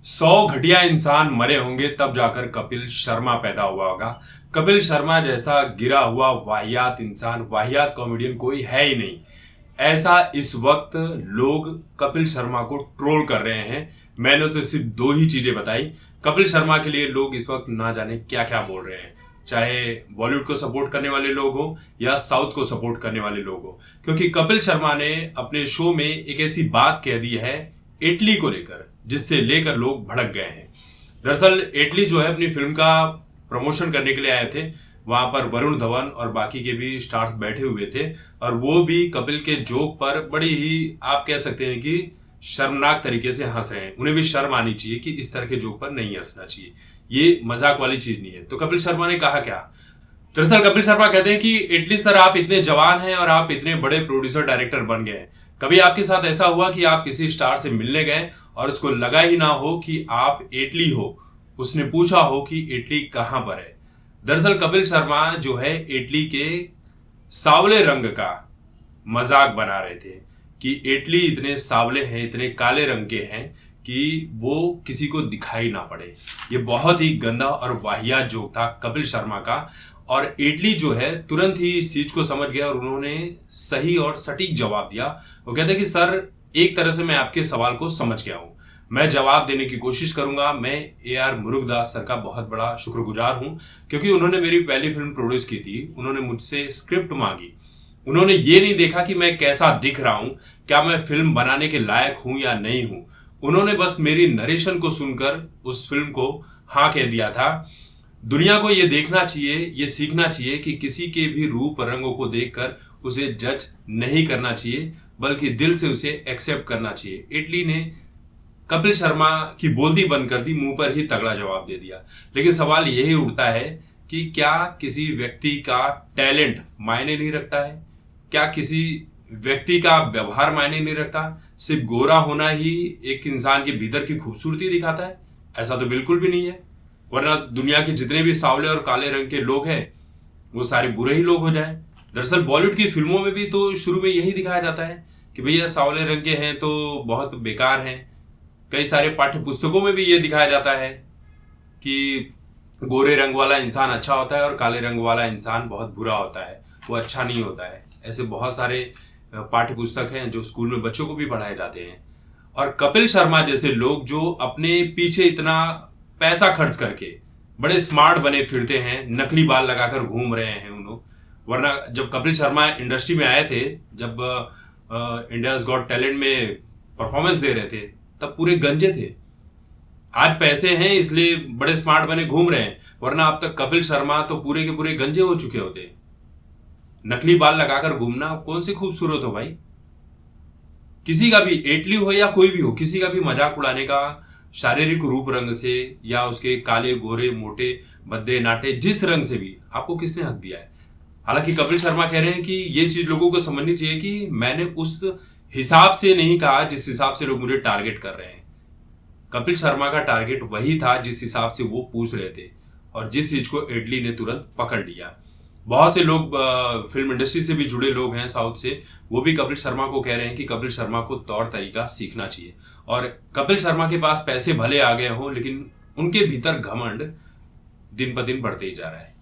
100 घटिया इंसान मरे होंगे तब जाकर कपिल शर्मा पैदा हुआ होगा। कपिल शर्मा जैसा गिरा हुआ वाहियात इंसान, वाहियात कॉमेडियन कोई है ही नहीं। ऐसा इस वक्त लोग कपिल शर्मा को ट्रोल कर रहे हैं। मैंने तो सिर्फ दो ही चीजें बताई। कपिल शर्मा के लिए लोग इस वक्त ना जाने क्या क्या बोल रहे हैं, चाहे बॉलीवुड को सपोर्ट करने वाले लोग हो या साउथ को सपोर्ट करने वाले लोग हो, क्योंकि कपिल शर्मा ने अपने शो में एक ऐसी बात कह दी है इटली को लेकर जिससे लेकर लोग भड़क गए हैं। दरअसल इटली जो है अपनी फिल्म का प्रमोशन करने के लिए आए थे। वहां पर वरुण धवन और बाकी के भी स्टार्स बैठे हुए थे और वो भी कपिल के जोक पर बड़ी ही, आप कह सकते हैं कि शर्मनाक तरीके से हंस रहे हैं। उन्हें भी शर्म आनी चाहिए कि इस तरह के जोक पर नहीं हंसना चाहिए, ये मजाक वाली चीज नहीं है। तो कपिल शर्मा ने कहा क्या? दरअसल कपिल शर्मा कहते हैं कि इटली सर, आप इतने जवान हैं और आप इतने बड़े प्रोड्यूसर डायरेक्टर बन गए हैं। कभी आपके साथ ऐसा हुआ कि आप किसी स्टार से मिलने गए और उसको लगा ही ना हो कि आप इटली हो, उसने पूछा हो कि इटली कहां पर है। दरअसल कपिल शर्मा जो है इटली के सांवले रंग का मजाक बना रहे थे कि इटली इतने सांवले हैं, इतने काले रंग के हैं कि वो किसी को दिखाई ना पड़े। ये बहुत ही गंदा और वाहियात जोक था कपिल शर्मा का। और इटली जो है तुरंत ही इस चीज को समझ गया और उन्होंने सही और सटीक जवाब दिया। वो कहते हैं कि सर, एक तरह से मैं आपके सवाल को समझ गया हूं, मैं जवाब देने की कोशिश करूंगा। मैं AR मुरुगदास सर का बहुत बड़ा शुक्रगुजार हूं, क्योंकि उन्होंने मेरी पहली फिल्म प्रोड्यूस की थी। उन्होंने मुझसे स्क्रिप्ट मांगी। उन्होंने ये नहीं देखा कि मैं कैसा दिख रहा हूं, क्या मैं फिल्म बनाने के लायक हूं या नहीं हूं। उन्होंने बस मेरी नरेशन को सुनकर उस फिल्म को हाँ कह दिया था। दुनिया को ये देखना चाहिए, ये सीखना चाहिए कि किसी के भी रूप रंगों को देखकर उसे जज नहीं करना चाहिए, बल्कि दिल से उसे एक्सेप्ट करना चाहिए। इटली ने कपिल शर्मा की बोलती बंद कर दी, मुंह पर ही तगड़ा जवाब दे दिया। लेकिन सवाल यही उठता है कि क्या किसी व्यक्ति का टैलेंट मायने नहीं रखता है? क्या किसी व्यक्ति का व्यवहार मायने नहीं रखता? सिर्फ गोरा होना ही एक इंसान के भीतर की खूबसूरती दिखाता है? ऐसा तो बिल्कुल भी नहीं है। वरना दुनिया के जितने भी सांवले और काले रंग के लोग हैं वो सारे बुरे ही लोग हो जाए। दरअसल बॉलीवुड की फिल्मों में भी तो शुरू में यही दिखाया जाता है कि भैया सांवले रंग के हैं तो बहुत बेकार हैं। कई सारे पाठ्य पुस्तकों में भी ये दिखाया जाता है कि गोरे रंग वाला इंसान अच्छा होता है और काले रंग वाला इंसान बहुत बुरा होता है, वो अच्छा नहीं होता है। ऐसे बहुत सारे पाठ्य पुस्तक हैं जो स्कूल में बच्चों को भी पढ़ाए जाते हैं। और कपिल शर्मा जैसे लोग जो अपने पीछे इतना पैसा खर्च करके बड़े स्मार्ट बने फिरते हैं, नकली बाल लगाकर घूम रहे हैं उन लोग। वरना जब कपिल शर्मा इंडस्ट्री में आए थे, जब इंडियाज गॉट टैलेंट में परफॉर्मेंस दे रहे थे, तब पूरे गंजे थे। आज पैसे हैं इसलिए बड़े स्मार्ट बने घूम रहे हैं, वरना अब तक कपिल शर्मा तो पूरे के पूरे गंजे हो चुके होते। नकली बाल लगाकर घूमना कौन सी खूबसूरत हो भाई? किसी का भी, इटली हो या कोई भी हो, किसी का भी मजाक उड़ाने का शारीरिक रूप रंग से या उसके काले गोरे मोटे भद्दे नाटे जिस रंग से भी आपको किसने हक दिया है? हालांकि कपिल शर्मा कह रहे हैं कि ये चीज लोगों को समझनी चाहिए कि मैंने उस हिसाब से नहीं कहा जिस हिसाब से लोग मुझे टारगेट कर रहे हैं। कपिल शर्मा का टारगेट वही था जिस हिसाब से वो पूछ रहे थे और जिस चीज को इटली ने तुरंत पकड़ लिया। बहुत से लोग फिल्म इंडस्ट्री से भी जुड़े लोग हैं साउथ से, वो भी कपिल शर्मा को कह रहे हैं कि कपिल शर्मा को तौर तरीका सीखना चाहिए। और कपिल शर्मा के पास पैसे भले आ गए हों, लेकिन उनके भीतर घमंड दिन ब दिन बढ़ते ही जा रहा है।